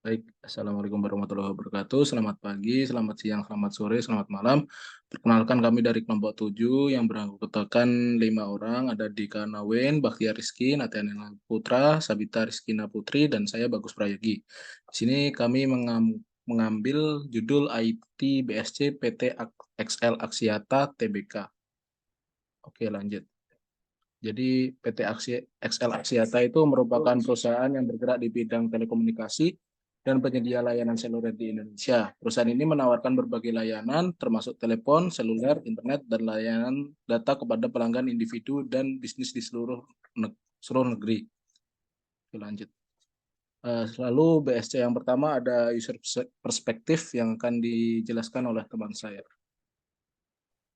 Baik, Assalamualaikum warahmatullahi wabarakatuh. Selamat pagi, selamat siang, selamat sore, selamat malam. Perkenalkan kami dari kelompok 7 yang beranggotakan 5 orang. Ada Dika Nawen, Baktiar Rizky, Nathaniel Putra, Sabita Rizkina Putri, dan saya Bagus Prayogi. Di sini kami mengambil judul IT BSC PT XL Aksiata Tbk. Oke, lanjut. Jadi PT XL Aksiata itu merupakan perusahaan yang bergerak di bidang telekomunikasi dan penyedia layanan seluler di Indonesia. Perusahaan ini menawarkan berbagai layanan termasuk telepon, seluler, internet, dan layanan data kepada pelanggan individu dan bisnis di seluruh negeri. Oke, lanjut. Lalu BSC yang pertama ada user perspektif yang akan dijelaskan oleh teman saya.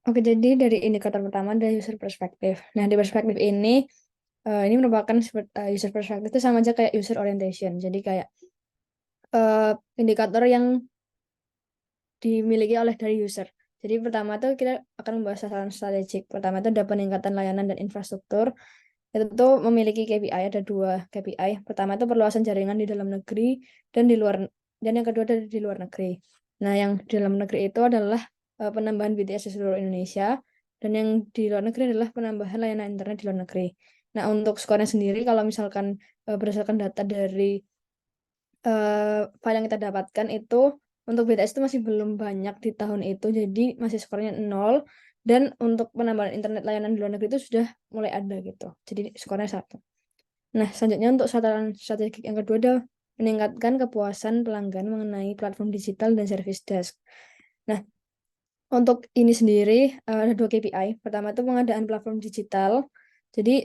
Oke, jadi dari indikator pertama ada user perspective. Nah, di perspektif ini merupakan user perspective itu sama aja kayak user orientation. Jadi kayak eh, indikator yang dimiliki oleh dari user. Jadi pertama tuh kita akan membahas sasaran strategik. Pertama itu ada peningkatan layanan dan infrastruktur. Itu tuh memiliki KPI, ada dua KPI. Pertama itu perluasan jaringan di dalam negeri dan di luar, dan yang kedua ada di luar negeri. Nah, yang di dalam negeri itu adalah penambahan BTS di seluruh Indonesia, dan yang di luar negeri adalah penambahan layanan internet di luar negeri. Nah, untuk skornya sendiri, kalau misalkan berdasarkan data dari file yang kita dapatkan itu, untuk BTS itu masih belum banyak di tahun itu, jadi masih skornya 0. Dan untuk penambahan internet layanan di luar negeri itu sudah mulai ada gitu. Jadi skornya 1. Nah, selanjutnya untuk sasaran strategik yang kedua adalah meningkatkan kepuasan pelanggan mengenai platform digital dan service desk. Nah, untuk ini sendiri ada dua KPI. Pertama itu pengadaan platform digital. Jadi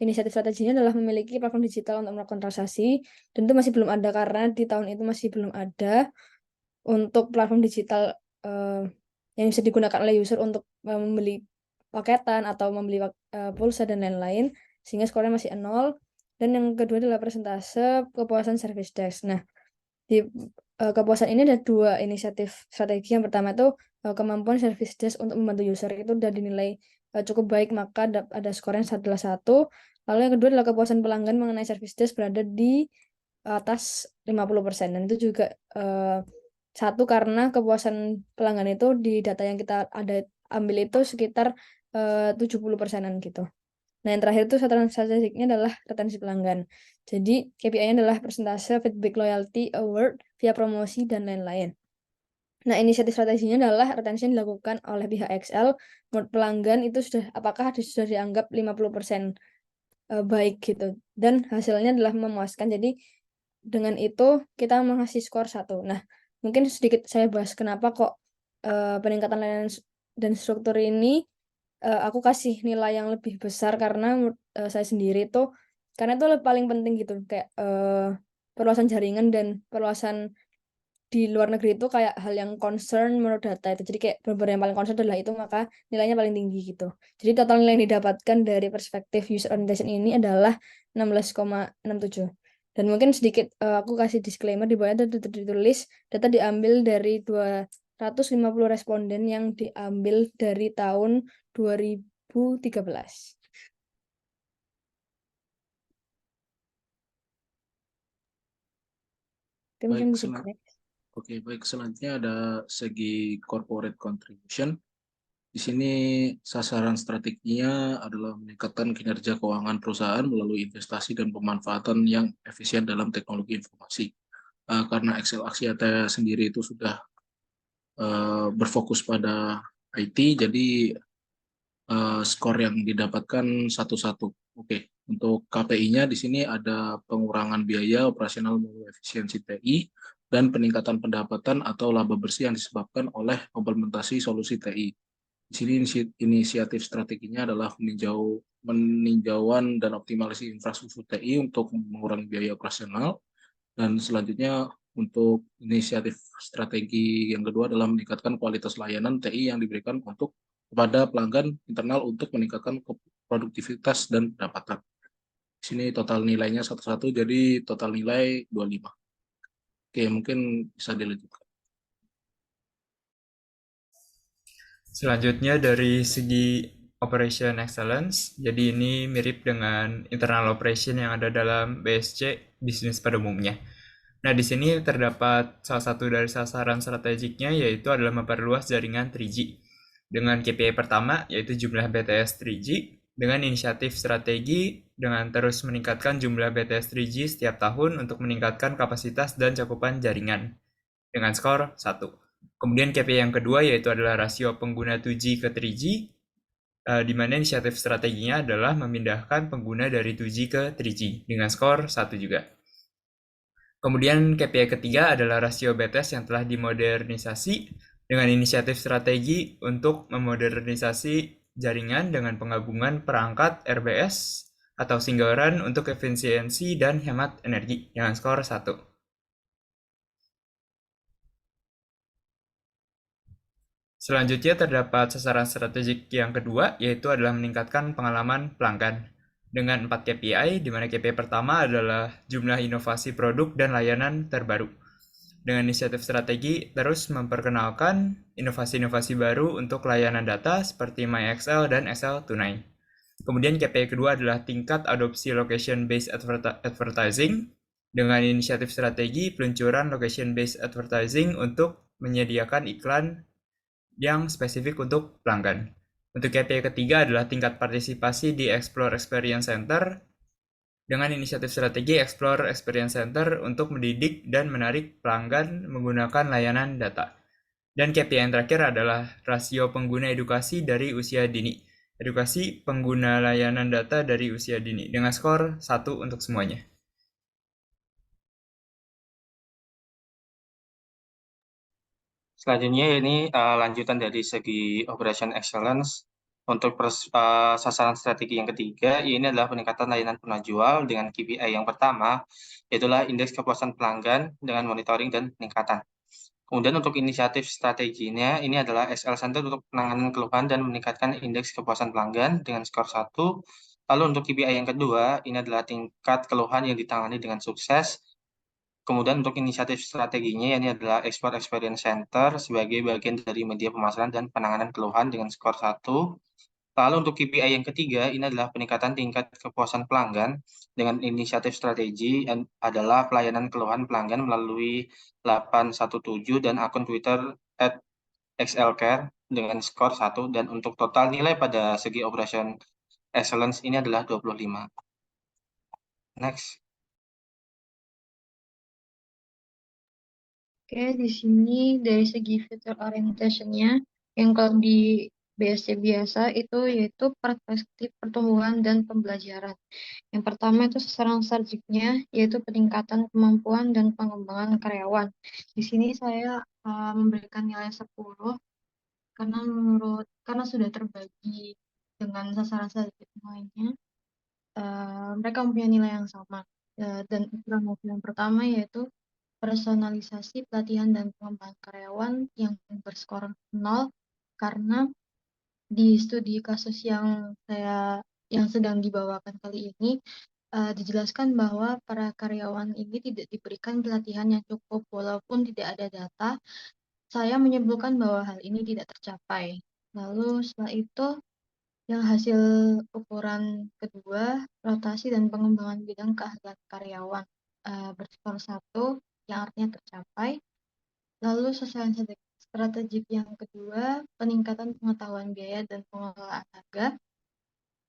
inisiatif strateginya adalah memiliki platform digital untuk melakukan transaksi, dan itu masih belum ada karena di tahun itu masih belum ada untuk platform digital eh, yang bisa digunakan oleh user untuk membeli paketan atau membeli pulsa dan lain-lain, sehingga skornya masih 0. Dan yang kedua adalah persentase kepuasan service desk. Nah, di kepuasan ini ada dua inisiatif strategi. Yang pertama itu kemampuan service desk untuk membantu user itu udah dinilai cukup baik, maka ada skor yang adalah 1. Lalu yang kedua adalah kepuasan pelanggan mengenai service desk berada di atas 50%. Dan itu juga 1 karena kepuasan pelanggan itu di data yang kita ada ambil itu sekitar 70%-an gitu. Nah, yang terakhir itu sasaran strategiknya adalah retensi pelanggan. Jadi, KPI-nya adalah persentase feedback loyalty award via promosi dan lain-lain. Nah, inisiatif strateginya adalah retensi yang dilakukan oleh pihak XL menurut pelanggan itu apakah sudah dianggap 50% baik gitu. Dan hasilnya adalah memuaskan. Jadi, dengan itu kita mengasih skor 1. Nah, mungkin sedikit saya bahas kenapa kok peningkatan layanan dan struktur ini aku kasih nilai yang lebih besar, karena menurut saya sendiri tuh, karena itu paling penting gitu, kayak perluasan jaringan dan perluasan di luar negeri itu kayak hal yang concern menurut data itu. Jadi kayak benar-benar yang paling concern adalah itu, maka nilainya paling tinggi gitu. Jadi total nilai yang didapatkan dari perspektif user orientation ini adalah 16,67. Dan mungkin sedikit aku kasih disclaimer, di bawahnya itu ditulis data diambil dari 250 responden yang diambil dari tahun 2013. Itu Baik, mungkin bisa next. baik. Selanjutnya ada segi corporate contribution. Di sini sasaran strateginya adalah meningkatkan kinerja keuangan perusahaan melalui investasi dan pemanfaatan yang efisien dalam teknologi informasi. Karena Excel Axiata sendiri itu sudah berfokus pada IT, jadi skor yang didapatkan 1-1. Oke, untuk KPI-nya di sini ada pengurangan biaya operasional melalui efisiensi TI dan peningkatan pendapatan atau laba bersih yang disebabkan oleh implementasi solusi TI. Di sini inisiatif strateginya adalah meninjauan dan optimalisasi infrastruktur TI untuk mengurangi biaya operasional. Dan selanjutnya untuk inisiatif strategi yang kedua adalah meningkatkan kualitas layanan TI yang diberikan kepada pelanggan internal untuk meningkatkan produktivitas dan pendapatan. Di sini total nilainya 1-1, jadi total nilai 25. Oke, mungkin bisa dilanjutkan. Selanjutnya dari segi Operation Excellence, jadi ini mirip dengan internal operation yang ada dalam BSC, bisnis pada umumnya. Nah, di sini terdapat salah satu dari sasaran strategiknya yaitu adalah memperluas jaringan 3G. Dengan KPI pertama yaitu jumlah BTS 3G, dengan inisiatif strategi dengan terus meningkatkan jumlah BTS 3G setiap tahun untuk meningkatkan kapasitas dan cakupan jaringan dengan skor 1. Kemudian KPI yang kedua yaitu adalah rasio pengguna 2G ke 3G, di mana inisiatif strateginya adalah memindahkan pengguna dari 2G ke 3G dengan skor 1 juga. Kemudian KPI ketiga adalah rasio BTS yang telah dimodernisasi dengan inisiatif strategi untuk memodernisasi jaringan dengan penggabungan perangkat RBS atau single run untuk efisiensi dan hemat energi dengan skor 1. Selanjutnya terdapat sasaran strategik yang kedua, yaitu adalah meningkatkan pengalaman pelanggan. Dengan 4 KPI, di mana KPI pertama adalah jumlah inovasi produk dan layanan terbaru. Dengan inisiatif strategi, terus memperkenalkan inovasi-inovasi baru untuk layanan data seperti MyXL dan Excel Tunai. Kemudian KPI kedua adalah tingkat adopsi location-based advertising dengan inisiatif strategi peluncuran location-based advertising untuk menyediakan iklan yang spesifik untuk pelanggan. Untuk KPI ketiga adalah tingkat partisipasi di Explore Experience Center dengan inisiatif strategi Explore Experience Center untuk mendidik dan menarik pelanggan menggunakan layanan data. Dan KPI yang terakhir adalah rasio pengguna edukasi dari usia dini. Edukasi pengguna layanan data dari usia dini dengan skor 1 untuk semuanya. Selanjutnya ini lanjutan dari segi Operation Excellence. Untuk sasaran strategi yang ketiga, ini adalah peningkatan layanan penjual dengan KPI yang pertama, yaitulah indeks kepuasan pelanggan dengan monitoring dan peningkatan. Kemudian untuk inisiatif strateginya, ini adalah SL Center untuk penanganan keluhan dan meningkatkan indeks kepuasan pelanggan dengan skor 1. Lalu untuk KPI yang kedua, ini adalah tingkat keluhan yang ditangani dengan sukses. Kemudian untuk inisiatif strateginya, ini adalah Export Experience Center sebagai bagian dari media pemasaran dan penanganan keluhan dengan skor 1. Lalu untuk KPI yang ketiga, ini adalah peningkatan tingkat kepuasan pelanggan dengan inisiatif strategi adalah pelayanan keluhan pelanggan melalui 817 dan akun Twitter @xlcare dengan skor 1. Dan untuk total nilai pada segi Operation Excellence ini adalah 25. Next. Oke, di sini dari segi future orientation-nya, yang kalau di BSC biasa itu yaitu perspektif pertumbuhan dan pembelajaran. Yang pertama itu sasaran strategiknya, yaitu peningkatan kemampuan dan pengembangan karyawan. Di sini saya memberikan nilai 10 karena sudah terbagi dengan sasaran strategik lainnya, mereka mempunyai nilai yang sama. Dan ukuran yang pertama yaitu personalisasi pelatihan dan pengembangan karyawan yang berskor 0 karena di studi kasus yang sedang dibawakan kali ini dijelaskan bahwa para karyawan ini tidak diberikan pelatihan yang cukup walaupun tidak ada data. Saya menyimpulkan bahwa hal ini tidak tercapai. Lalu setelah itu yang hasil ukuran kedua, rotasi dan pengembangan bidang keahlian karyawan berskor 1 yang artinya tercapai. Lalu sasaran strategik yang kedua, peningkatan pengetahuan biaya dan pengelolaan harga.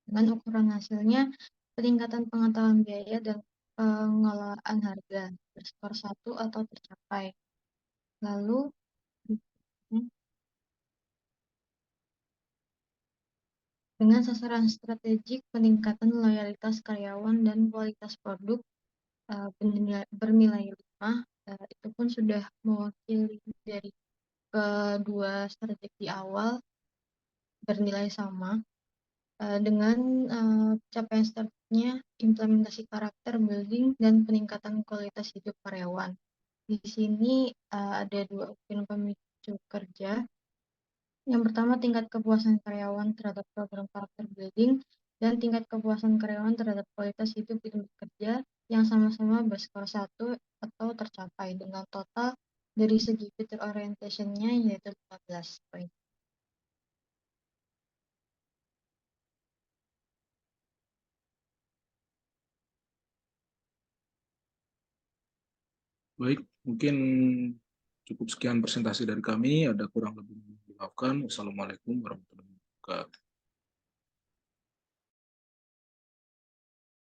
Dengan ukuran hasilnya, peningkatan pengetahuan biaya dan pengelolaan harga berskor 1 atau tercapai. Lalu, dengan sasaran strategik peningkatan loyalitas karyawan dan kualitas produk bernilai 5, itu pun sudah mewakili dari kedua strategi di awal bernilai sama. Dengan capaian strateginya implementasi karakter building dan peningkatan kualitas hidup karyawan. Di sini ada 2 opsi pemicu kerja. Yang pertama, tingkat kepuasan karyawan terhadap program karakter building dan tingkat kepuasan karyawan terhadap kualitas hidup di tempat kerja yang sama-sama berskor 1 atau tercapai dengan total dari segi future orientation-nya yaitu 15 poin. Baik, mungkin cukup sekian presentasi dari kami. Ada kurang lebih dimaafkan. Wassalamualaikum warahmatullahi wabarakatuh.